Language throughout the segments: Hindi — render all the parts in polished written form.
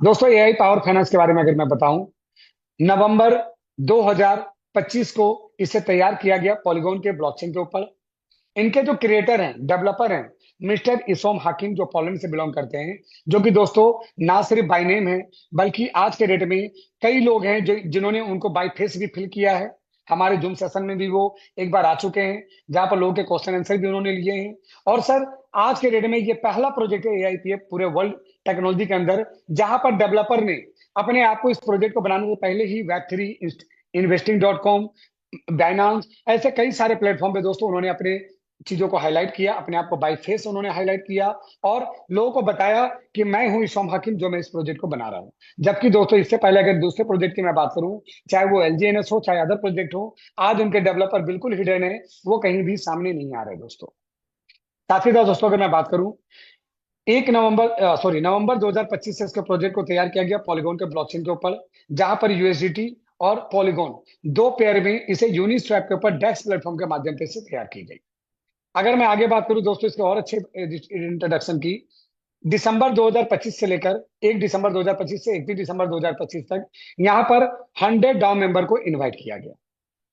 दोस्तों एआई पावर फाइनेंस के बारे में अगर मैं बताऊं, नवंबर 2025 को इसे तैयार किया गया पॉलीगॉन के ब्लॉकचेन के ऊपर। इनके जो क्रिएटर हैं, डेवलपर हैं, मिस्टर इसोम हाकिम, जो पोलैंड से बिलोंग करते हैं, जो कि दोस्तों ना सिर्फ बाय नेम है, बल्कि आज के डेट में कई लोग हैं जो जिन्होंने उनको बाय फेस भी फिल किया है। हमारे जूम सेशन में भी वो एक बार आ चुके हैं, जहां पर लोगों के क्वेश्चन आंसर भी उन्होंने लिए हैं। और सर, आज के डेट में ये पहला प्रोजेक्ट है एआईपीएफ पूरे वर्ल्ड टेक्नोलॉजी के अंदर, जहां पर डेवलपर ने अपने आप को इस प्रोजेक्ट को बनाने से पहले ही Web3, investing.com, बाइनांस, ऐसे कई सारे प्लेटफॉर्म पे दोस्तों उन्होंने अपने चीजों को हाईलाइट किया, अपने आप को बाय फेस उन्होंने हाईलाइट किया और लोगों को बताया कि मैं हूं इस्लाम हाकिम, जो मैं इस प्रोजेक्ट को बना रहा हूं। जबकि दोस्तों इससे पहले अगर दूसरे प्रोजेक्ट की मैं बात करूं, चाहे वो एलजीएनएस हो, चाहे अदर प्रोजेक्ट हो, आज उनके डेवलपर बिल्कुल हिडन है, वो कहीं भी सामने नहीं आ रहे दोस्तों। साथ ही साथ दोस्तों अगर मैं बात करूं, 1 नवंबर 2025 से इसके प्रोजेक्ट को तैयार किया गया पॉलीगॉन के ब्लॉकचेन के ऊपर, जहां पर यूएसडीटी और पॉलीगॉन दो पेयर में इसे यूनिस्वैप के ऊपर डेक्स प्लेटफॉर्म के माध्यम से तैयार की गई। अगर मैं आगे बात करूं दोस्तों इसके और अच्छे इंट्रोडक्शन की, दिसंबर 2025 से लेकर 1 दिसंबर 2025 से 31 दिसंबर 2025 तक यहाँ पर 100 डाउ मेंबर को इनवाइट किया गया।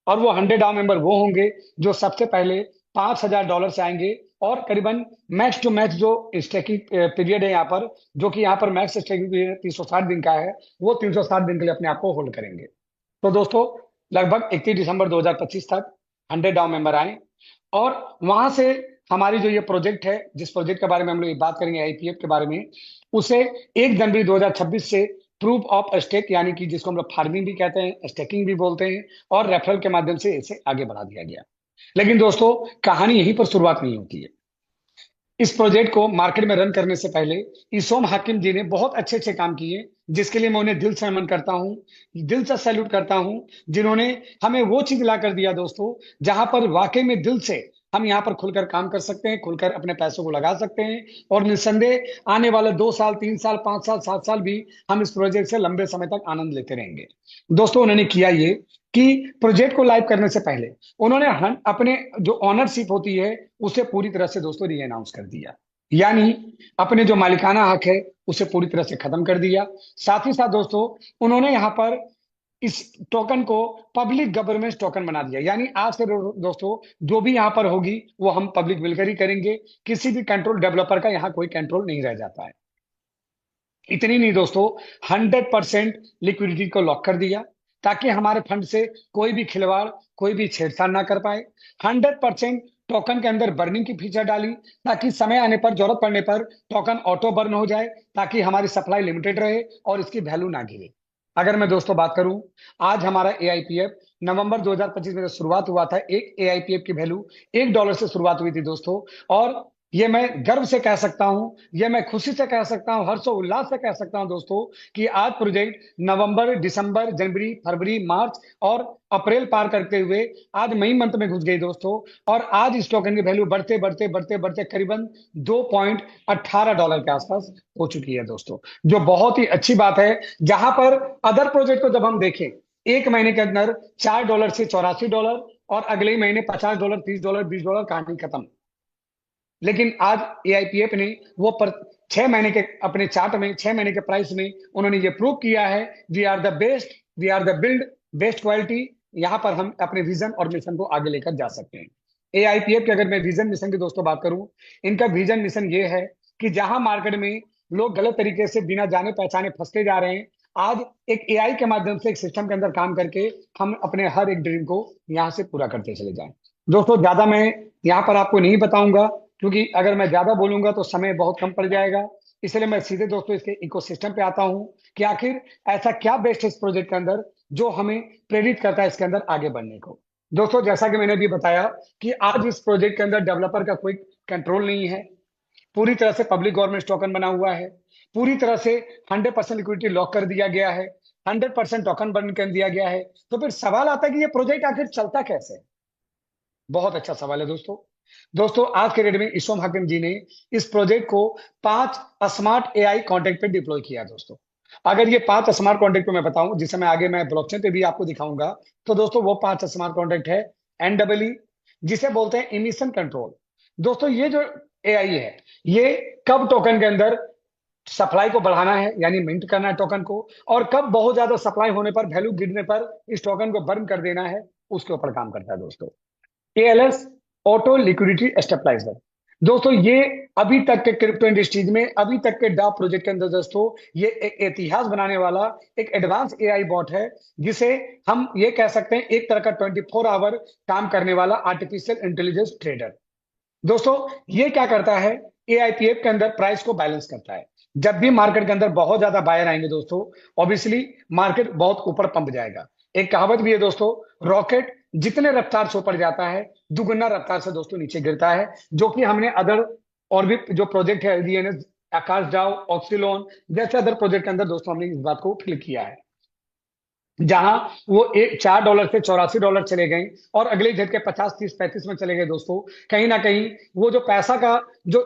और वो 100 डाउ मेंबर वो होंगे जो सबसे पहले $5,000 से आएंगे, और करीबन मैक्स टू मैक्स जो स्टेकिंग पीरियड है यहाँ पर, जो कि यहाँ पर मैक्स स्टेकिंग पीरियड 360 दिन का है, वो 360 दिन के लिए अपने आप को होल्ड करेंगे। तो दोस्तों लगभग 31 दिसंबर 2025 तक 100 डाउ मेंबर आए, और वहां से हमारी जो ये प्रोजेक्ट है, जिस प्रोजेक्ट के बारे में हम लोग बात करेंगे आईपीएफ के बारे में, उसे 1 जनवरी 2026 से प्रूफ ऑफ स्टेक, यानी कि जिसको हम लोग फार्मिंग भी कहते हैं, स्टेकिंग भी बोलते हैं, और रेफरल के माध्यम से इसे आगे बढ़ा दिया गया। लेकिन दोस्तों कहानी यहीं पर शुरुआत नहीं होती है। इस प्रोजेक्ट को मार्केट में रन करने से पहले इसोम हाकिम जी ने बहुत अच्छे अच्छे काम किए, जिसके लिए मैं उन्हें दिल से नमन करता हूं, दिल से सैल्यूट करता हूं, जिन्होंने हमें वो चीज ला कर दिया दोस्तों, जहां पर वाकई में दिल से हम यहाँ पर खुलकर काम कर सकते हैं, खुलकर अपने पैसों को लगा सकते हैं, और निस्संदेह आने वाले 2 साल, 3 साल, 5 साल, 7 साल भी हम इस प्रोजेक्ट से लंबे समय तक आनंद लेते रहेंगे। दोस्तों उन्होंने किया ये कि प्रोजेक्ट को लाइव करने से पहले उन्होंने अपने जो ऑनरशिप होती है उसे पूरी तरह से दोस्तों री अनाउंस कर दिया, यानी अपने जो मालिकाना हक है उसे पूरी तरह से खत्म कर दिया। साथ ही साथ दोस्तों उन्होंने यहाँ पर इस टोकन को पब्लिक गवर्नेंस टोकन बना दिया, यानी आज से दोस्तों जो भी यहाँ पर होगी वो हम पब्लिक मिलकर ही करेंगे, किसी भी कंट्रोल डेवलपर का यहाँ कोई कंट्रोल नहीं रह जाता है। इतनी नहीं दोस्तों, 100% लिक्विडिटी को लॉक कर दिया, ताकि हमारे फंड से कोई भी खिलवाड़, कोई भी छेड़छाड़ ना कर पाए। 100% टोकन के अंदर बर्निंग की फीचर डाली, ताकि समय आने पर, जरूरत पड़ने पर टोकन ऑटो बर्न हो जाए, ताकि हमारी सप्लाई लिमिटेड रहे और इसकी वैल्यू ना गिरे। अगर मैं दोस्तों बात करूं, आज हमारा एआईपीएफ नवंबर 2025 में जो शुरुआत हुआ था, एक एआईपीएफ की वैल्यू $1 से शुरुआत हुई थी दोस्तों। और ये मैं गर्व से कह सकता हूं, ये मैं खुशी से कह सकता हूं, हर्षोल्लास से कह सकता हूं दोस्तों, कि आज प्रोजेक्ट नवंबर, दिसंबर, जनवरी, फरवरी, मार्च और अप्रैल पार करते हुए आज मई मंथ में घुस गई दोस्तों। और आज इस टोकन की वैल्यू बढ़ते बढ़ते बढ़ते बढ़ते करीबन $2.18 के आसपास हो चुकी है दोस्तों, जो बहुत ही अच्छी बात है। जहां पर अदर प्रोजेक्ट को जब हम देखें, एक महीने के अंदर $4 से $84, और अगले ही महीने $50, $30, $20, कहानी खत्म। लेकिन आज एआईपीएफ ने वो पर 6 महीने के अपने चार्ट में, 6 महीने के प्राइस में उन्होंने ये प्रूव किया है, we are the best, we are the build, best quality. यहां पर हम अपने विजन और मिशन को आगे लेकर जा सकते हैं। एआईपीएफ की अगर मैं विजन मिशन की दोस्तों बात करूं, इनका विजन मिशन ये है कि जहां मार्केट में लोग गलत तरीके से बिना जाने पहचाने फंसते जा रहे हैं, आज एक एआई के माध्यम से, एक सिस्टम के अंदर काम करके हम अपने हर एक ड्रीम को यहां से पूरा करते चले जाएं। दोस्तों ज्यादा मैं यहाँ पर आपको नहीं बताऊंगा, क्योंकि अगर मैं ज्यादा बोलूंगा तो समय बहुत कम पड़ जाएगा। इसलिए मैं सीधे दोस्तों इसके इकोसिस्टम पे आता हूं कि आखिर ऐसा क्या बेस्ट है इस प्रोजेक्ट के अंदर जो हमें प्रेरित करता है इसके अंदर आगे बढ़ने को। दोस्तों जैसा कि मैंने भी बताया कि आज इस प्रोजेक्ट के अंदर डेवलपर का कोई कंट्रोल नहीं है, पूरी तरह से पब्लिक गवर्नमेंट टोकन बना हुआ है, पूरी तरह से 100% लिक्विडिटी लॉक कर दिया गया है, 100% टोकन बर्न कर दिया गया है। तो फिर सवाल आता है कि ये प्रोजेक्ट आखिर चलता कैसे है। बहुत अच्छा सवाल है दोस्तों। दोस्तों आज के डेट में इसोम हाकिम जी ने इस प्रोजेक्ट को 5 स्मार्ट एआई कॉन्टेक्ट पे डिप्लॉय किया दोस्तों। अगर ये 5 स्मार्ट कॉन्टेक्ट पे मैं बताऊं, जिसे मैं आगे मैं ब्लॉकचेन पे भी आपको दिखाऊंगा, तो दोस्तों वो 5 स्मार्ट कॉन्टेक्ट है एनडब्ल्यू, जिसे बोलते हैं इमिशन कंट्रोल। दोस्तों ये जो एआई है, ये कब टोकन के अंदर सप्लाई को बढ़ाना है, यानी मिंट करना है टोकन को, और कब बहुत ज्यादा सप्लाई होने पर, वैल्यू गिरने पर इस टोकन को बर्न कर देना है, उसके ऊपर काम करता है दोस्तों। ALS, auto liquidity stabilizer. दोस्तों ये अभी तक के क्रिप्टो इंडस्ट्रीज में, अभी तक के डा प्रोजेक्ट के अंदर दोस्तों, ये एक इतिहास बनाने वाला एक एडवांस एआई बॉट है, जिसे हम ये कह सकते हैं एक तरह का 24 आवर काम करने वाला आर्टिफिशियल इंटेलिजेंस ट्रेडर। दोस्तों ये क्या करता है, एआईपीएफ के अंदर प्राइस को बैलेंस करता है। जब भी मार्केट के अंदर बहुत ज्यादा बायर आएंगे दोस्तों, ऑब्वियसली मार्केट बहुत ऊपर पंप जाएगा। एक कहावत भी है दोस्तों, रॉकेट जितने रफ्तार से ऊपर जाता है, दुगुना रफ्तार से दोस्तों नीचे गिरता है, जो कि हमने अदर और भी जो प्रोजेक्ट है, एलडीएनएस, आकाश डाउ, ऑक्सीलोन जैसे अदर प्रोजेक्ट के अंदर दोस्तों हमने इस बात को फिल किया है, जहां वो $4 से $84 चले गए और अगले झटके 50, 30, 35 में चले गए दोस्तों। कहीं ना कहीं वो जो पैसा का जो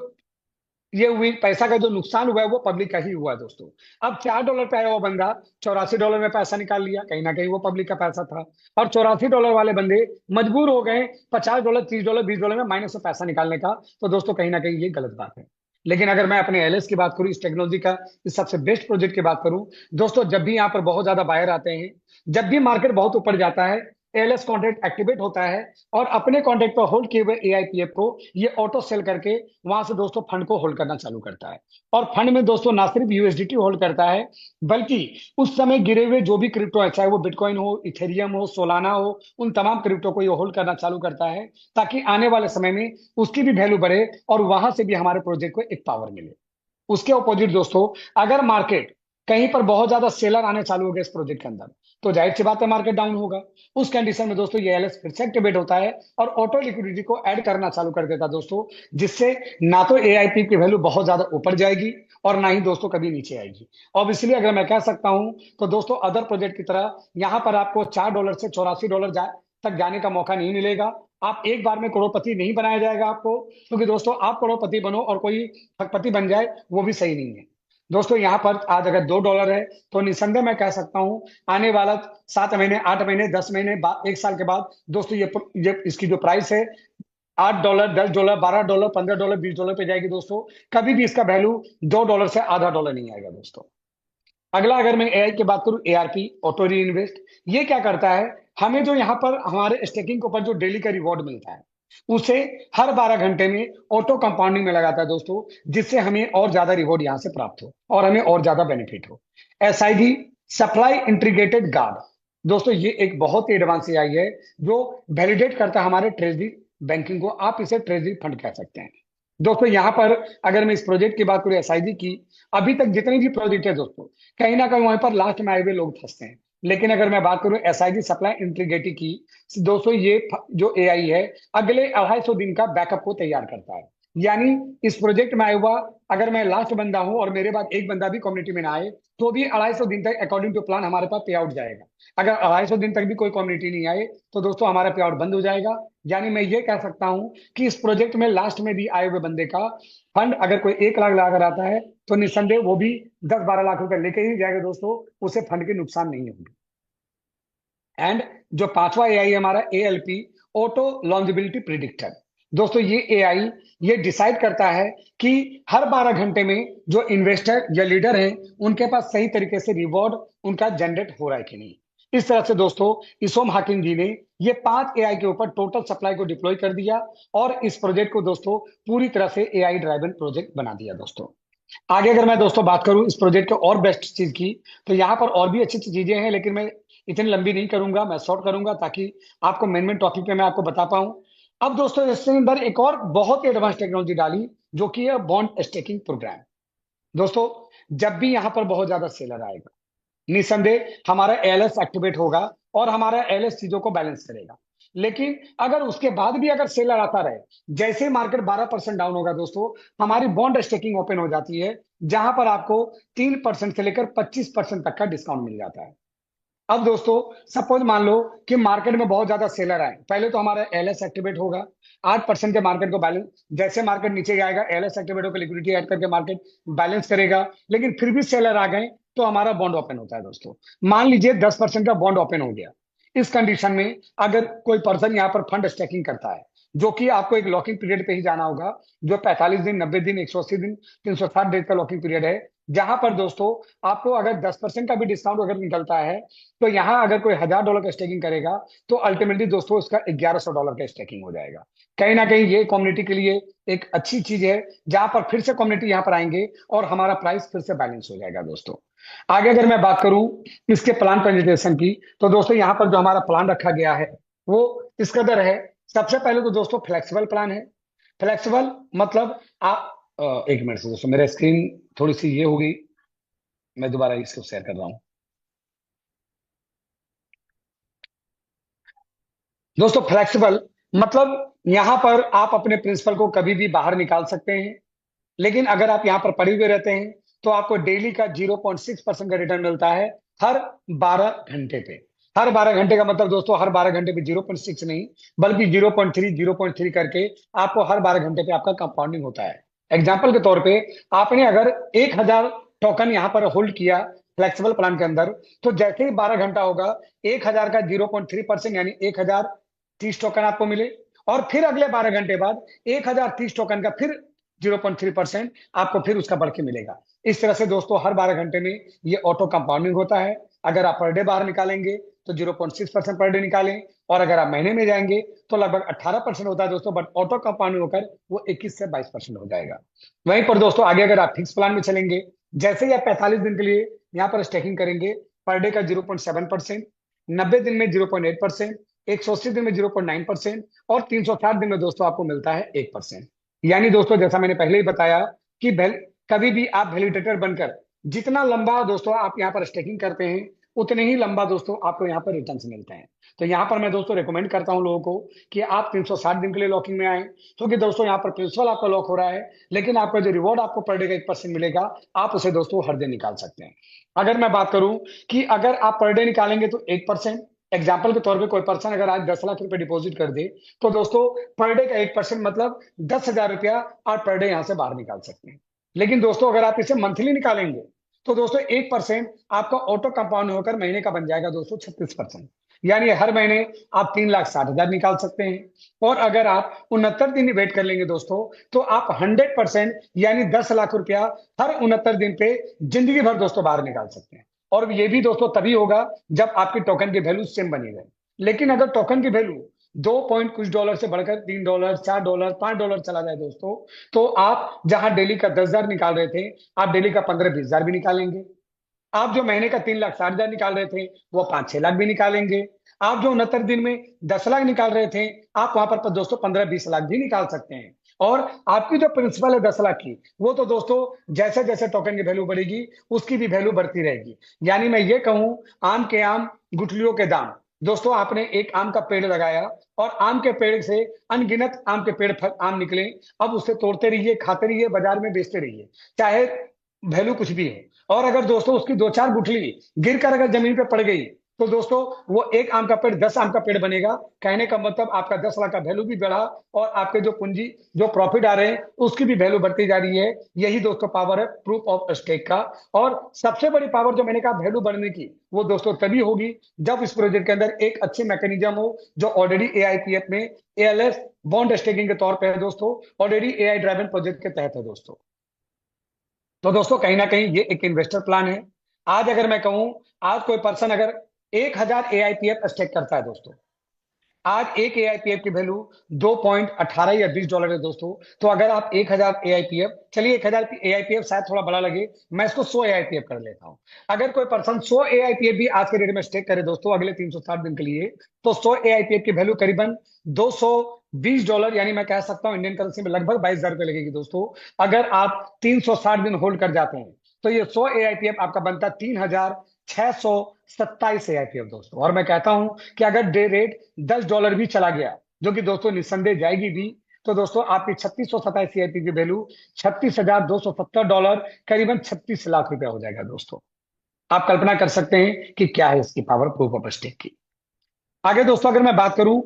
ये हुई, पैसा का जो नुकसान हुआ है वो पब्लिक का ही हुआ है दोस्तों। अब $4 पे आया वो बंदा $84 में पैसा निकाल लिया, कहीं ना कहीं वो पब्लिक का पैसा था, और $84 वाले बंदे मजबूर हो गए $50, $30, $20 में माइनस से पैसा निकालने का। तो दोस्तों कहीं ना कहीं ये गलत बात है। लेकिन अगर मैं अपने एलएस की बात करूं, इस टेक्नोलॉजी का इस सबसे बेस्ट प्रोजेक्ट की बात करूं दोस्तों, जब भी यहाँ पर बहुत ज्यादा बायर आते हैं, जब भी मार्केट बहुत ऊपर जाता है, एलएस कॉन्ट्रैक्ट एक्टिवेट होता है, और अपने कॉन्ट्रैक्ट पर होल्ड किए हुए एआईपीएफ को ये ऑटो सेल करके वहां से दोस्तों फंड को होल्ड करना चालू करता है। और फंड में दोस्तों ना सिर्फ यूएसडीटी होल्ड करता है, बल्कि उस समय गिरे हुए जो भी क्रिप्टो है, चाहे वो बिटकॉइन हो, इथेरियम हो, सोलाना हो, उन तमाम क्रिप्टो को ये होल्ड करना चालू करता है, ताकि आने वाले समय में उसकी भी वैल्यू बढ़े और वहां से भी हमारे प्रोजेक्ट को एक पावर मिले। उसके अपोजिट दोस्तों, अगर मार्केट कहीं पर बहुत ज्यादा सेलर आने चालू हो गए इस प्रोजेक्ट के अंदर, तो जाहिर सी बात है मार्केट डाउन होगा। उस कंडीशन में दोस्तों ये एलएस फिर से एक्टिवेट होता है और ऑटो लिक्विडिटी को ऐड करना चालू कर देता है दोस्तों, जिससे ना तो एआईपी की वैल्यू बहुत ज्यादा ऊपर जाएगी और ना ही दोस्तों कभी नीचे आएगी। और इसलिए अगर मैं कह सकता हूं तो दोस्तों, अदर प्रोजेक्ट की तरह यहां पर आपको $4 से $84 तक जाने का मौका नहीं मिलेगा। आप एक बार में करोड़पति नहीं बनाया जाएगा आपको, क्योंकि दोस्तों आप करोड़पति बनो और कोई ठगपति बन जाए, वो भी सही नहीं है। दोस्तों यहाँ पर आज अगर $2 है, तो निसंदेह मैं कह सकता हूं आने वाला 7 महीने, 8 महीने, 10 महीने बाद, 1 साल के बाद दोस्तों ये इसकी जो प्राइस है $8, $10, $12, $15, $20 पे जाएगी दोस्तों। कभी भी इसका वैल्यू $2 से आधा डॉलर नहीं आएगा दोस्तों। अगला अगर मैं एआई की बात करूं, एआरपी, ऑटो री इन्वेस्ट, ये क्या करता है, हमें जो यहाँ पर हमारे स्टेकिंग के ऊपर जो डेली का रिवॉर्ड मिलता है, उसे हर 12 घंटे में ऑटो कंपाउंडिंग में लगाता है दोस्तों, जिससे हमें और ज्यादा रिवॉर्ड यहाँ से प्राप्त हो और हमें और ज्यादा बेनिफिट हो। SID, supply integrated guard. दोस्तों ये एक बहुत ही एडवांस एआई है, जो वैलिडेट करता है हमारे ट्रेजरी बैंकिंग को, आप इसे ट्रेजरी फंड कह सकते हैं। दोस्तों यहाँ पर अगर मैं इस प्रोजेक्ट की बात करूं, एसआईजी की, अभी तक जितने भी प्रोजेक्ट है दोस्तों, कहीं ना कहीं वहां पर लास्ट में आए हुए लोग फंसते हैं। लेकिन अगर मैं बात करूं एसआईजी सप्लाई इंटीग्रिटी की, दोस्तों ये जो एआई है, अगले 250 दिन का बैकअप को तैयार करता है। यानी इस प्रोजेक्ट में आया हुआ, अगर मैं लास्ट बंदा हूं और मेरे बाद एक बंदा भी कम्युनिटी में ना आए, तो भी 250 दिन तक अकॉर्डिंग टू प्लान हमारे पास पे आउट जाएगा। अगर 250 दिन तक भी कोई कम्युनिटी नहीं आए, तो दोस्तों हमारा पे आउट बंद हो जाएगा। यानी मैं ये कह सकता हूं कि इस प्रोजेक्ट में लास्ट में भी आए हुए बंदे का फंड अगर कोई 1 लाख लाकर आता है, तो निस्संदेह वो भी 10-12 लाख रुपए लेके ही जाएगा दोस्तों, उसे फंड के नुकसान नहीं होंगे। एंड जो पांचवा एआई हमारा एएलपी, ऑटो लॉन्जिबिलिटी प्रिडिक्टर। दोस्तों ये एआई ये डिसाइड करता है कि हर 12 घंटे में जो इन्वेस्टर या लीडर हैं, उनके पास सही तरीके से रिवॉर्ड उनका जनरेट हो रहा है कि नहीं। इस तरह से दोस्तों इसोम हाकिम जी ने ये 5 एआई के ऊपर टोटल सप्लाई को डिप्लॉय कर दिया और इस प्रोजेक्ट को दोस्तों पूरी तरह से एआई ड्राइवन प्रोजेक्ट बना दिया दोस्तों। आगे अगर मैं दोस्तों बात करूं इस प्रोजेक्ट के और बेस्ट चीज की, तो यहाँ पर और भी अच्छी अच्छी चीजें हैं, लेकिन मैं इतनी लंबी नहीं करूंगा, मैं शॉर्ट करूंगा ताकि आपको मेन मेन टॉपिक पे मैं आपको बता पाऊं। अब दोस्तों इसके अंदर एक और बहुत ही एडवांस टेक्नोलॉजी डाली, जो कि है बॉन्ड स्टेकिंग प्रोग्राम। दोस्तों जब भी यहाँ पर बहुत ज्यादा सेलर आएगा, निसंदेह हमारा एलएस एक्टिवेट होगा और हमारा एलएस चीजों को बैलेंस करेगा। लेकिन अगर उसके बाद भी अगर सेलर आता रहे, जैसे ही मार्केट 12% डाउन होगा दोस्तों, हमारी बॉन्ड स्टेकिंग ओपन हो जाती है, जहां पर आपको 3% से लेकर 25% तक का डिस्काउंट मिल जाता है। अब दोस्तों सपोज मान लो कि मार्केट में बहुत ज्यादा सेलर आए, पहले तो हमारा एलएस एक्टिवेट होगा, 8% के मार्केट को बैलेंस, जैसे मार्केट नीचे जाएगा एलएस एक्टिवेट होकर लिक्विडिटी ऐड करके मार्केट बैलेंस करेगा। लेकिन फिर भी सेलर आ गए, तो हमारा बॉन्ड ओपन होता है दोस्तों। मान लीजिए 10% का बॉन्ड ओपन हो गया। इस कंडीशन में अगर कोई पर्सन यहाँ पर फंड स्टेकिंग करता है, जो कि आपको एक लॉकिंग पीरियड पे ही जाना होगा, जो 45 दिन, 90 दिन, 180 दिन, 360 डेज का लॉकिंग पीरियड है, जहां पर दोस्तों आपको अगर 10% का भी डिस्काउंट अगर निकलता है, तो यहाँ अगर कोई $1000 का स्टेकिंग करेगा, तो अल्टीमेटली दोस्तों उसका $1100 का स्टेकिंग हो जाएगा। कहीं ना कहीं ये कम्युनिटी के लिए एक अच्छी चीज है, जहां पर फिर से कम्युनिटी यहाँ पर आएंगे और हमारा प्राइस फिर से बैलेंस हो जाएगा दोस्तों। आगे अगर मैं बात करूं इसके प्लान प्रेजेंटेशन की, तो दोस्तों यहाँ पर जो हमारा प्लान रखा गया है वो इस कदर है। सबसे पहले तो दोस्तों फ्लेक्सिबल प्लान है। फ्लेक्सिबल मतलब आप एक मिनट से दोस्तों, मेरा स्क्रीन थोड़ी सी ये हो गई, मैं दोबारा इसको शेयर कर रहा हूं। दोस्तों फ्लेक्सिबल मतलब यहां पर आप अपने प्रिंसिपल को कभी भी बाहर निकाल सकते हैं, लेकिन अगर आप यहाँ पर पड़े हुए रहते हैं तो आपको डेली का 0.6% का रिटर्न मिलता है हर 12 घंटे पे। हर 12 घंटे का मतलब दोस्तों हर 12 घंटे पे 0.6 नहीं, बल्कि 0.3 करके आपको हर 12 घंटे पे आपका कंपाउंडिंग होता है। एग्जाम्पल के तौर पे आपने अगर 1000 टोकन यहाँ पर होल्ड किया फ्लेक्सिबल प्लान के अंदर, तो जैसे ही 12 घंटा होगा 1000 का 0.3% यानी 1030 टोकन आपको मिले, और फिर अगले 12 घंटे बाद 1030 टोकन का फिर 0.3% आपको फिर उसका बढ़ के मिलेगा। इस तरह से दोस्तों हर 12 घंटे में ये ऑटो कंपाउंडिंग होता है। अगर आप पर डे बाहर निकालेंगे तो 0.6% पर डे निकालें, और अगर आप महीने में जाएंगे तो लगभग 18% होता है दोस्तों, बट ऑटो कंपाउंडिंग होकर वो 21 से 22% हो जाएगा। वहीं पर दोस्तों आगे अगर आप फिक्स प्लान में चलेंगे, जैसे ही आप 45 दिन के लिए यहाँ पर स्टेकिंग करेंगे, पर डे का 0.7%, 90 दिन में 0.8%, 180 दिन में 0.9%, और 360 दिन में दोस्तों आपको मिलता है 1%। यानी दोस्तों जैसा मैंने पहले ही बताया कि कभी भी आप वैलिडेटर बनकर जितना लंबा दोस्तों आप यहाँ पर स्टेकिंग करते हैं, उतने ही लंबा दोस्तों आपको यहाँ पर रिटर्न्स मिलते हैं। तो यहाँ पर मैं दोस्तों रिकमेंड करता हूँ लोगों को कि आप 360 दिन के लिए लॉकिंग में आए, क्योंकि दोस्तों यहाँ पर प्रिंसिपल आपका लॉक हो रहा है, लेकिन आपका जो रिवॉर्ड आपको पर डे का 1% मिलेगा, आप उसे दोस्तों हर दिन निकाल सकते हैं। अगर मैं बात करूं कि अगर आप पर डे निकालेंगे तो 1%, एग्जाम्पल के तौर पे कोई पर्सन अगर आज 10 लाख रुपए डिपॉजिट कर दे, तो दोस्तों पर डे का 1% मतलब 10,000 रुपया आप पर डे यहां से बाहर निकाल सकते हैं। लेकिन दोस्तों अगर आप इसे मंथली निकालेंगे, तो दोस्तों 1% आपका ऑटो कंपाउंड होकर महीने का बन जाएगा दोस्तों 36%। यानी हर महीने आप 3,60,000 निकाल सकते हैं। और अगर आप 69 दिन वेट कर लेंगे दोस्तों, तो आप 100% यानी 10 लाख रुपया हर 69 दिन पे जिंदगी भर दोस्तों बाहर निकाल सकते हैं। और ये भी दोस्तों तभी होगा जब आपकी टोकन की वैल्यू सेम बनी रहे। लेकिन अगर टोकन की वैल्यू 2 पॉइंट कुछ डॉलर से बढ़कर $3, $4, $5 चला जाए दोस्तों, तो आप जहां डेली का 10,000 निकाल रहे थे, आप डेली का 15-20 हजार भी निकालेंगे। आप जो महीने का 3,60,000 निकाल रहे थे, वो 5-6 लाख भी निकालेंगे। आप जो 69 दिन में 10 लाख निकाल रहे थे, आप वहां पर दोस्तों 15-20 लाख भी निकाल सकते हैं। और आपकी जो प्रिंसिपल है 10 लाख की, वो तो दोस्तों जैसे जैसे टोकन की वैल्यू बढ़ेगी उसकी भी वैल्यू बढ़ती रहेगी। यानी मैं ये कहूं, आम के आम गुठलियों के दाम। दोस्तों आपने एक आम का पेड़ लगाया और आम के पेड़ से अनगिनत आम के पेड़ आम निकले, अब उसे तोड़ते रहिए, खाते रहिए, बाजार में बेचते रहिए, चाहे वैल्यू कुछ भी हो। और अगर दोस्तों उसकी 2-4 गुठली गिरकर अगर जमीन पे पड़ गई, तो दोस्तों वो एक आम का पेड़ 10 आम का पेड़ बनेगा। कहने का मतलब आपका 10 लाख का वैल्यू भी बढ़ा, और आपके जो पूंजी जो प्रॉफिट आ रहे हैं उसकी भी वैल्यू बढ़ती जा रही है। यही दोस्तों पावर है प्रूफ ऑफ स्टेक का। और सबसे बड़ी पावर जो मैंने कहा वैल्यू बढ़ने की, वो दोस्तों तभी होगी जब इस प्रोजेक्ट के अंदर एक अच्छी मैकेनिज्म हो, जो ऑलरेडी एआईपीएफ में एएलएस बॉन्ड स्टेकिंग के तौर पर है दोस्तों, ऑलरेडी एआई ड्राइवन प्रोजेक्ट के तहत है दोस्तों। तो दोस्तों कहीं ना कहीं ये एक इन्वेस्टर प्लान है। आज अगर मैं कहूं, आज कोई पर्सन अगर 1,000 एआईपीएफ स्टेक करता है दोस्तों, आज एक एआईपीएफ की वैल्यू 2.18 या $20 है दोस्तों। तो अगर आप 1,000 एआईपीएफ, चलिए 1,000 एआईपीएफ शायद थोड़ा बड़ा लगे, मैं इसको 100 एआईपीएफ कर लेता हूं। अगर कोई पर्सन 100 एआईपीएफ भी आज के डेट में स्टेक करे दोस्तों अगले 360 दिन के लिए, तो 100 एआईपीएफ की वैल्यू करीबन $220, यानी मैं कह सकता हूं इंडियन करेंसी में लगभग 22,000 रुपए लगेगी दोस्तों। अगर आप 360 दिन होल्ड कर जाते हैं, तो ये 100 एआईपीएफ आपका बनता है 3,627 एआईपीएफ दोस्तों। और मैं कहता हूं कि अगर डे रेट $10 भी चला गया, जो कि दोस्तों निस्संदेह जाएगी भी, तो दोस्तों आपकी 3627 एआईपी की वैल्यू $36,270, करीबन 36 लाख रुपया हो जाएगा दोस्तों। आप कल्पना कर सकते हैं कि क्या है इसकी पावर प्रूफ ऑफ स्टेक की। आगे दोस्तों अगर मैं बात करूं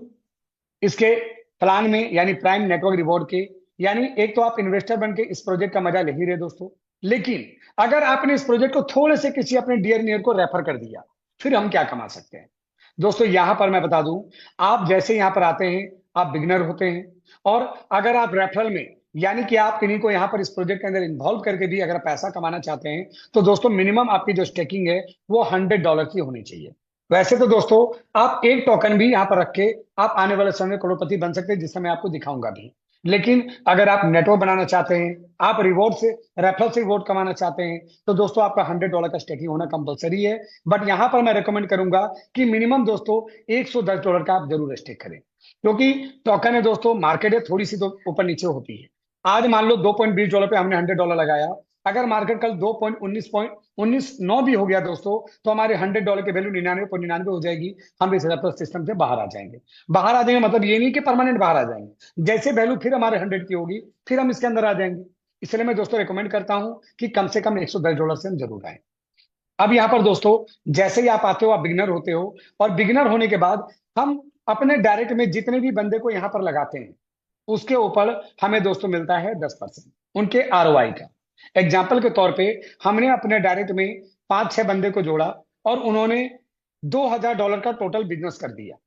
इसके प्लान में, यानी प्राइम नेटवर्क रिवॉर्ड के, यानी एक तो आप इन्वेस्टर बन के इस प्रोजेक्ट का मजा ले ही रहे दोस्तों, लेकिन अगर आपने इस प्रोजेक्ट को थोड़े से किसी अपने डियर नियर को रेफर कर दिया, फिर हम क्या कमा सकते हैं दोस्तों। यहां पर मैं बता दूं, आप जैसे यहां पर आते हैं, आप बिगनर होते हैं, और अगर आप रेफरल में यानी कि आप इन्हीं को यहाँ पर इस प्रोजेक्ट के अंदर इन्वॉल्व करके भी अगर पैसा कमाना चाहते हैं तो दोस्तों मिनिमम आपकी जो स्टेकिंग है वो $100 की होनी चाहिए। वैसे तो दोस्तों आप एक टोकन भी यहाँ पर रख के आप आने वाले समय में करोड़पति बन सकते हैं, जिससे मैं आपको दिखाऊंगा भी। लेकिन अगर आप नेटवर्क बनाना चाहते हैं, आप रिवॉर्ड से रेफरल से रिवॉर्ड कमाना चाहते हैं, तो दोस्तों आपका $100 का स्टेकिंग होना कंपलसरी है। बट यहाँ पर मैं रिकमेंड करूंगा कि मिनिमम दोस्तों $110 का आप जरूर स्टेक करें, क्योंकि टोकन है दोस्तों, मार्केट है, थोड़ी सी तो ऊपर नीचे होती है। आज मान लो $2.20 पे हमने $100 लगाया, अगर मार्केट कल 2.19 भी हो गया दोस्तों, तो हमारे $100 की वैल्यू 99.99 हो जाएगी। हम इस रेफरल सिस्टम से बाहर आ जाएंगे। बाहर आ जाएंगे मतलब ये नहीं कि परमानेंट बाहर आ जाएंगे, जैसे वैल्यू फिर हमारे 100 की होगी फिर हम इसके अंदर आ जाएंगे। इसलिए मैं दोस्तों रिकमेंड करता हूं कि कम से कम $110 से हम जरूर आए। अब यहाँ पर दोस्तों जैसे ही आप आते हो, आप बिगिनर होते हो, और बिगिनर होने के बाद हम अपने डायरेक्ट में जितने भी बंदे को यहाँ पर लगाते हैं उसके ऊपर हमें दोस्तों मिलता है 10% उनके आरओआई का। एग्जाम्पल के तौर पे हमने अपने डायरेक्ट में 5-6 बंदे को जोड़ा और उन्होंने $2000 का टोटल बिजनेस कर दिया।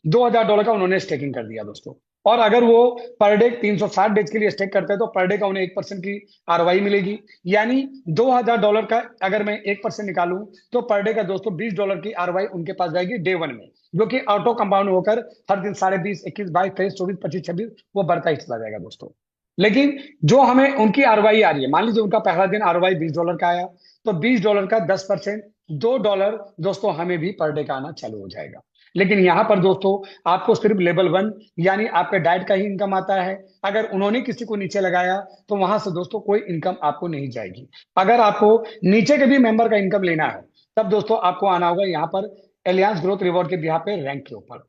$2000 का उन्होंने स्टेकिंग कर दिया दोस्तों। और अगर वो पर डे 360 डेज के लिए स्टेक करते हैं तो पर डे का उन्हें 1% की आरओआई मिलेगी। यानी $2000 का अगर मैं 1% निकालूं तो पर डे का दोस्तों $20 की आरओआई उनके पास जाएगी डे वन में, जो कि ऑटो कंपाउंड होकर हर दिन 20.5, 21, 22, 23, 24, 25, 26 वो बढ़ता ही चला जाएगा दोस्तों। लेकिन जो हमें उनकी आरओआई आ रही है, मान लीजिए उनका पहला दिन आरओआई $20 का आया, तो $20 का 10% $2 दोस्तों हमें भी पर डे का आना चालू हो जाएगा। लेकिन यहां पर दोस्तों आपको सिर्फ लेवल 1 यानी आपके डाइट का ही इनकम आता है। अगर उन्होंने किसी को नीचे लगाया तो वहां से दोस्तों कोई इनकम आपको नहीं जाएगी। अगर आपको नीचे के भी मेंबर का इनकम लेना है तब दोस्तों आपको आना होगा यहाँ पर एलियांस ग्रोथ रिवॉर्ड के बिहाफ पे रैंक के ऊपर।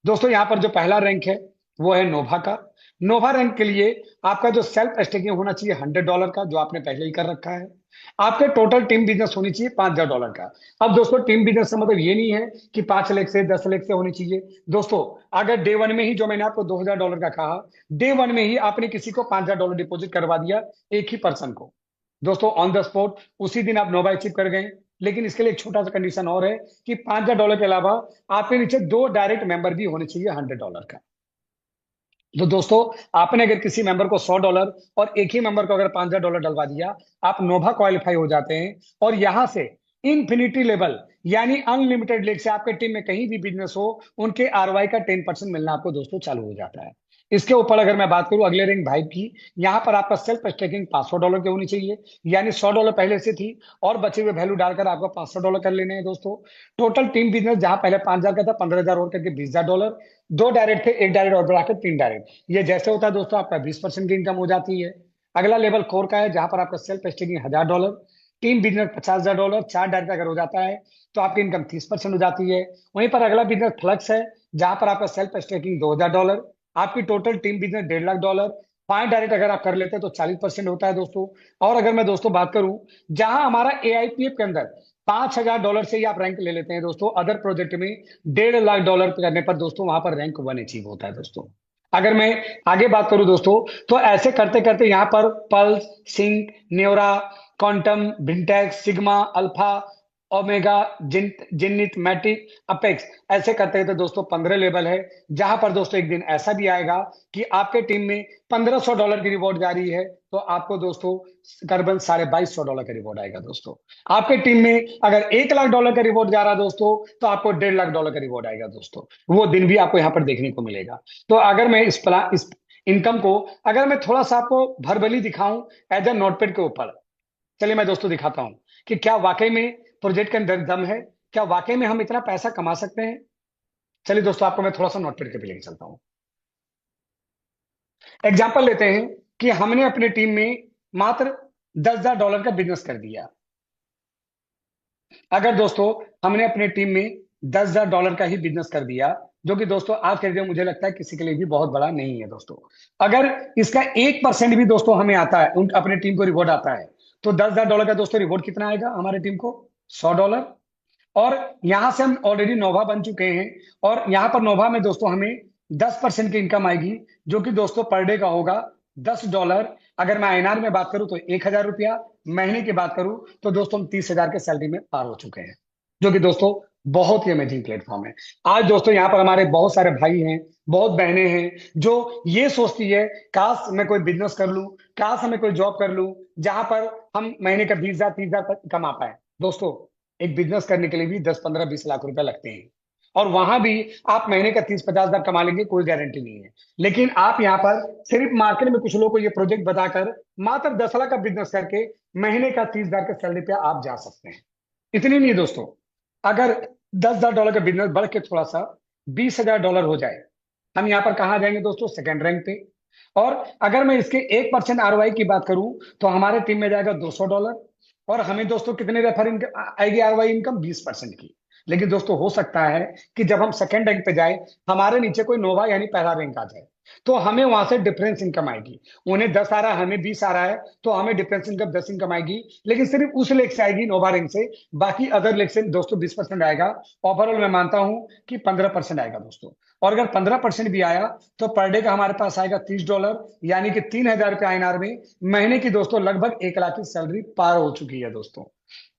दोस्तों यहाँ पर जो पहला रैंक है वो है नोवा का। नोवा रैंक के लिए आपका जो सेल्फ स्टेकिंग होना चाहिए $100 का, जो आपने पहले ही कर रखा है। आपके टोटल टीम बिजनेस होनी चाहिए $5000 का। अब दोस्तों टीम बिजनेस का मतलब ये नहीं है कि 5 लाख से 10 लाख से होनी चाहिए दोस्तों। अगर डे वन में ही, जो मैंने आपको $2000 का कहा, डे वन में ही आपने किसी को $5000 डिपॉजिट करवा दिया एक ही पर्सन को, दोस्तों ऑन द स्पॉट उसी दिन आप नोवा अचीव कर गए। लेकिन इसके लिए एक छोटा सा कंडीशन और है कि $5000 के अलावा आपके नीचे 2 डायरेक्ट मेंबर भी होने चाहिए $100 का। तो दोस्तों आपने अगर किसी मेंबर को $100 और एक ही मेंबर को अगर $5000 डलवा दिया, आप नोवा क्वालिफाई हो जाते हैं। और यहां से इन्फिनिटी लेवल यानी अनलिमिटेड लेग से आपके टीम में कहीं भी बिजनेस हो, उनके आरवाई का 10% मिलना आपको दोस्तों चालू हो जाता है। इसके ऊपर अगर मैं बात करूं अगले रैंक भाई की, यहाँ पर आपका सेल्फ स्टेकिंग $500 की होनी चाहिए, यानी $100 पहले से थी और बचे हुए वैल्यू डालकर आपको $500 कर लेने हैं दोस्तों। टोटल टीम बिजनेस जहां पहले 5000 का था, 15000 और करके $20000। 2 डायरेक्ट थे, एक डायरेक्ट और बढ़ाकर 3 डायरेक्ट। ये जैसे होता है दोस्तों आपका 20% की इनकम हो जाती है। अगला लेवल 4 का है जहां पर आपका self staking $1000, team business $50000, 4 direct अगर हो जाता है तो आपकी इनकम 30% हो जाती है। वहीं पर अगला बिजनेस फ्लक्स है जहां पर आपका सेल्फ स्टेकिंग $2000, आपकी total team business $1.5 lakh, 5 direct अगर आप कर लेते हैं तो 40% होता है दोस्तों। और अगर मैं दोस्तों बात करूं जहां हमारा एआईपीएफ के अंदर $5000 से ही आप रैंक ले लेते हैं दोस्तों, अदर प्रोजेक्ट में $1.5 लाख करने पर दोस्तों वहां पर रैंक 1 अचीव होता है दोस्तों। अगर मैं आगे बात करूं दोस्तों तो ऐसे करते करते यहाँ पर पल्स, सिंक, न्योरा, quantum, Vintex, sigma, alpha, omega, जिन्नित, मैटिक, अपेक्स, ऐसे करते हैं तो दोस्तों 15 लेवल है। जहां पर दोस्तों एक दिन ऐसा भी आएगा कि आपके टीम में $1500 की रिवॉर्ड जा रही है तो आपको दोस्तों करीबन $2250 का रिवॉर्ड आएगा दोस्तों। आपके टीम में अगर $1 लाख का रिवॉर्ड जा रहा है दोस्तों तो आपको $1.5 लाख का रिवॉर्ड आएगा दोस्तों। वो दिन भी आपको यहाँ पर देखने को मिलेगा। तो अगर मैं इस इनकम को अगर मैं थोड़ा सा आपको भरबली दिखाऊं एज ए नोटपैड के ऊपर, चलिए मैं दोस्तों दिखाता हूं कि क्या वाकई में प्रोजेक्ट के अंदर दम है, क्या वाकई में हम इतना पैसा कमा सकते हैं। चलिए दोस्तों आपको मैं थोड़ा सा नोटपैड के पे लेके चलता हूं। एग्जाम्पल लेते हैं कि हमने अपने टीम में मात्र $10,000 का बिजनेस कर दिया। अगर दोस्तों हमने अपने टीम में $10,000 का ही बिजनेस कर दिया, जो कि दोस्तों आज के डेट में मुझे लगता है किसी के लिए भी बहुत बड़ा नहीं है दोस्तों। अगर इसका 1% भी दोस्तों हमें आता है, अपने टीम को रिवॉर्ड आता है, तो $10,000 का दोस्तों रिवॉर्ड कितना आएगा हमारे टीम को? $100। और यहां से हम ऑलरेडी नोवा बन चुके हैं और यहां पर नोवा में दोस्तों हमें 10% की इनकम आएगी, जो कि दोस्तों पर डे का होगा $10। अगर मैं आईएनआर में बात करूं तो $1000। महीने की बात करूं तो दोस्तों हम 30,000 के सैलरी में पार हो चुके हैं, जो कि दोस्तों बहुत ही अमेजिंग प्लेटफॉर्म है। आज दोस्तों यहाँ पर हमारे बहुत सारे भाई हैं, बहुत बहनें हैं, जो ये सोचती है काश मैं कोई बिजनेस कर लूं, काश मैं कोई जॉब कर लूं जहां पर हम महीने का 20,000 30,000 तक कमा पाए। दोस्तों, एक बिजनेस करने के लिए भी 10 15 20 लाख रुपए लगते हैं, और वहां भी आप महीने का 30 50 हजार कमा लेंगे, कोई गारंटी नहीं है। लेकिन आप यहाँ पर सिर्फ मार्केट में कुछ लोगों को ये प्रोजेक्ट बताकर मात्र 10 लाख का बिजनेस करके महीने का 30,000 के सैलरी पे आप जा सकते हैं। इतनी नहीं दोस्तों, अगर $10,000 का बिजनेस बढ़ के थोड़ा सा $20,000 हो जाए, हम यहाँ पर कहाँ जाएंगे दोस्तों? सेकंड रैंक पे। और अगर मैं इसके 1% आरओआई की बात करूं तो हमारे टीम में जाएगा $200। और हमें दोस्तों कितने रेफर इनकम आएगी? आरओआई इनकम 20% की। लेकिन दोस्तों हो सकता है कि जब हम सेकंड रैंक पे जाए, हमारे नीचे कोई नोवा यानी पहला रैंक आ जाए, तो हमें वहां से डिफरेंस इनकम आएगी। उन्हें 10 आ रहा है, हमें 20 आ रहा है, तो हमें डिफरेंस इनकम 10 इनकम आएगी। लेकिन सिर्फ उस लेग से आएगी, नोवा रैंक से। बाकी अदर लेग से दोस्तों 20% आएगा। ओवरऑल मैं मानता हूं कि 15% आएगा दोस्तों। और अगर 15% भी आया तो पर डे का हमारे पास आएगा $30, यानी कि 3,000 रुपये आईएनआर में महीने की दोस्तों लगभग 1 लाख की सैलरी पार हो चुकी है दोस्तों।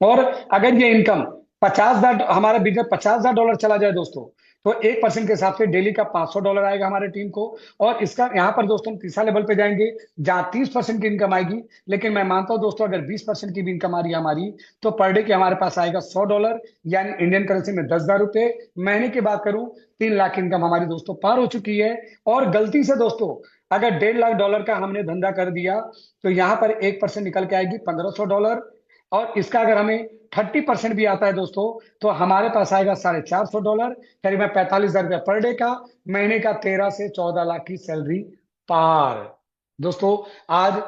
और अगर ये इनकम 50,000, हमारा बिजनेस $50,000 चला जाए दोस्तों, तो 1% के हिसाब से डेली का $500 आएगा हमारे टीम को। और इसका यहाँ पर दोस्तों हम तीसरा लेवल पे जाएंगे जहां 30% की इनकम आएगी। लेकिन मैं मानता हूं दोस्तों, अगर 20% की भी इनकम आ रही है हमारी, तो पर डे के हमारे पास आएगा $100, यानी इंडियन करेंसी में 10,000 रुपए। महीने की बात करूं, 3 लाख इनकम हमारी दोस्तों पार हो चुकी है। और गलती से दोस्तों अगर $1.5 लाख का हमने धंधा कर दिया, तो यहाँ पर 1% निकल के आएगी $1,500। और इसका अगर हमें 30% भी आता है दोस्तों, तो हमारे पास आएगा $450, करीबन $45,000 पर डे का। महीने का 13 से 14 लाख की सैलरी पार। दोस्तों, आज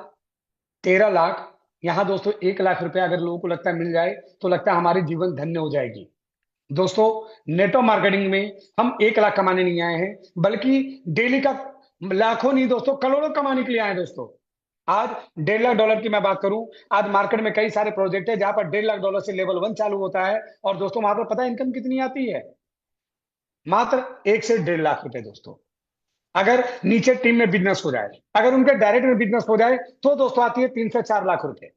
13 लाख, यहाँ दोस्तों 1 लाख रुपए अगर लोगों को लगता है मिल जाए, तो लगता है हमारी जीवन धन्य हो जाएगी। दोस्तों, नेटवर्क मार्केटिंग में हम 1 लाख कमाने नहीं आए हैं, बल्कि डेली का लाखों नहीं दोस्तों, करोड़ों कमाने के लिए आए हैं दोस्तों। आज $1.5 लाख की मैं बात करूं, आज मार्केट में कई सारे प्रोजेक्ट है जहां पर $1.5 लाख से लेवल 1 चालू होता है। और दोस्तों वहां पर पता है इनकम कितनी आती है? मात्र 1 से 1.5 लाख रुपए दोस्तों। अगर नीचे टीम में बिजनेस हो जाए, अगर उनके डायरेक्ट में बिजनेस हो जाए, तो दोस्तों आती है 3 से 4 लाख रुपए।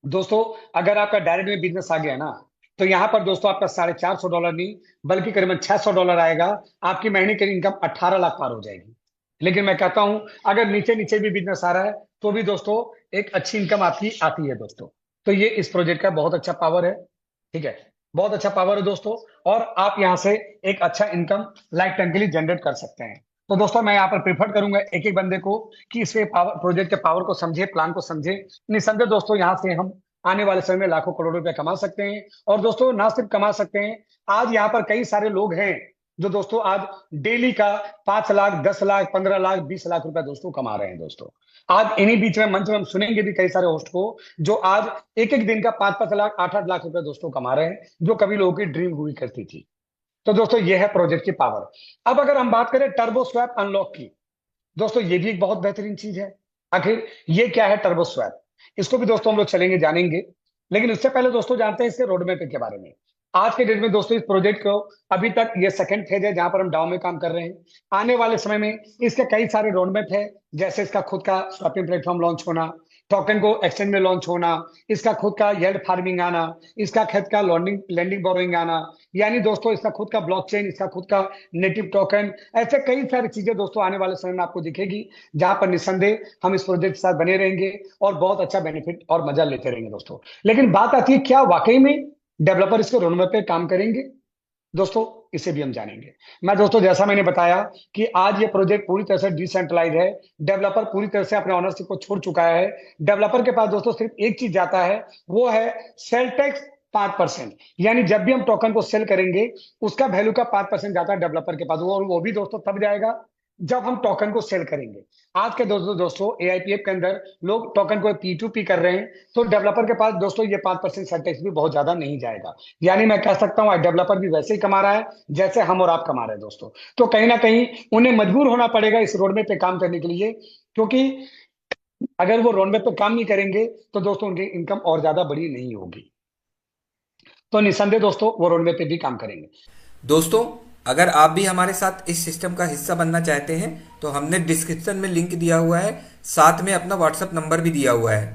दोस्तों, अगर आपका डायरेक्ट में बिजनेस आ गया ना, तो यहां पर दोस्तों आपका $450 नहीं, बल्कि करीबन $600 आएगा। आपकी महीने की इनकम 18 लाख पार हो जाएगी। लेकिन मैं कहता हूं, अगर नीचे नीचे भी बिजनेस आ रहा है, तो भी दोस्तों एक अच्छी इनकम आपकी आती है दोस्तों। तो ये इस प्रोजेक्ट का बहुत अच्छा पावर है। ठीक है, बहुत अच्छा पावर है दोस्तों। और आप यहाँ से एक अच्छा इनकम लाइफ टाइम के लिए जनरेट कर सकते हैं। तो दोस्तों मैं यहाँ पर प्रेफर करूंगा एक एक बंदे को कि इसके पावर, प्रोजेक्ट के पावर को समझे, प्लान को समझे। निसंदेह दोस्तों, यहाँ से हम आने वाले समय में लाखों करोड़ों रुपए कमा सकते हैं। और दोस्तों ना सिर्फ कमा सकते हैं, आज यहाँ पर कई सारे लोग हैं जो दोस्तों आज डेली का 5 लाख, 10 लाख, 15 लाख, 20 लाख रुपए दोस्तों कमा रहे हैं दोस्तों। आज इन्हीं बीच में मंच में हम सुनेंगे भी कई सारे होस्ट को जो आज एक एक दिन का 5 5 लाख, 8 8 लाख रुपए दोस्तों कमा रहे हैं, जो कभी लोगों की ड्रीम हुई करती थी। तो दोस्तों ये है प्रोजेक्ट की पावर। अब अगर हम बात करें टर्बो स्वैप अनलॉक की, दोस्तों ये भी एक बहुत बेहतरीन चीज है। आखिर ये क्या है टर्बो स्वैप? इसको भी दोस्तों हम लोग चलेंगे जानेंगे। लेकिन उससे पहले दोस्तों जानते हैं इसके रोड मैप के बारे में। आज के डेट में दोस्तों इस प्रोजेक्ट को अभी तक ये सेकंड फेज है जहां पर हम डाउ में काम कर रहे हैं। आने वाले समय में इसके कई सारे रोड मैप है, जैसे इसका खुद का स्वैपिंग प्लेटफॉर्म लॉन्च होना, टोकन को एक्सचेंज में लॉन्च होना, इसका खुद का येल्ड फार्मिंग आना, इसका खुद का लॉन्डिंग लैंडिंग बोरोइंग आना, यानी दोस्तों इसका खुद का ब्लॉकचेन, इसका खुद का नेटिव टोकन। ऐसे कई सारी चीजें दोस्तों आने वाले समय में आपको दिखेगी, जहां पर निस्संदेह हम इस प्रोजेक्ट के साथ बने रहेंगे और बहुत अच्छा बेनिफिट और मजा लेते रहेंगे दोस्तों। लेकिन बात आती है, क्या वाकई में डेवलपर इसके रोडमैप पे काम करेंगे? दोस्तों इसे भी हम जानेंगे। मैं दोस्तों जैसा मैंने बताया कि आज ये प्रोजेक्ट पूरी तरह से डिसेंट्रलाइज है। डेवलपर पूरी तरह से अपने ऑनरशिप को छोड़ चुका है। डेवलपर के पास दोस्तों सिर्फ एक चीज जाता है, वो है सेल टैक्स 5%। यानी जब भी हम टोकन को सेल करेंगे, उसका वैल्यू का 5% जाता है डेवलपर के पास। और वो भी दोस्तों तब जाएगा जब हम टोकन को सेल करेंगे। आज के दोस्तों एआईपीएफ के अंदर लोग टोकन को P2P कर रहे हैं, तो डेवलपर के पास दोस्तों ये 5% सेल टैक्स भी बहुत ज्यादा नहीं जाएगा। यानी मैं कह सकता हूं आज डेवलपर भी वैसे ही कमा रहा है जैसे हम और आप कमा रहे हैं दोस्तों। तो कहीं ना कहीं उन्हें मजबूर होना पड़ेगा इस रोडमैप पे काम करने के लिए, क्योंकि अगर वो रोडमैप पे काम नहीं करेंगे तो दोस्तों उनकी इनकम और ज्यादा बड़ी नहीं होगी। तो निस्संदेह दोस्तों वो रोडमैप पे भी काम करेंगे। दोस्तों, अगर आप भी हमारे साथ इस सिस्टम का हिस्सा बनना चाहते हैं तो हमने डिस्क्रिप्शन में लिंक दिया हुआ है, साथ में अपना व्हाट्सएप नंबर भी दिया हुआ है।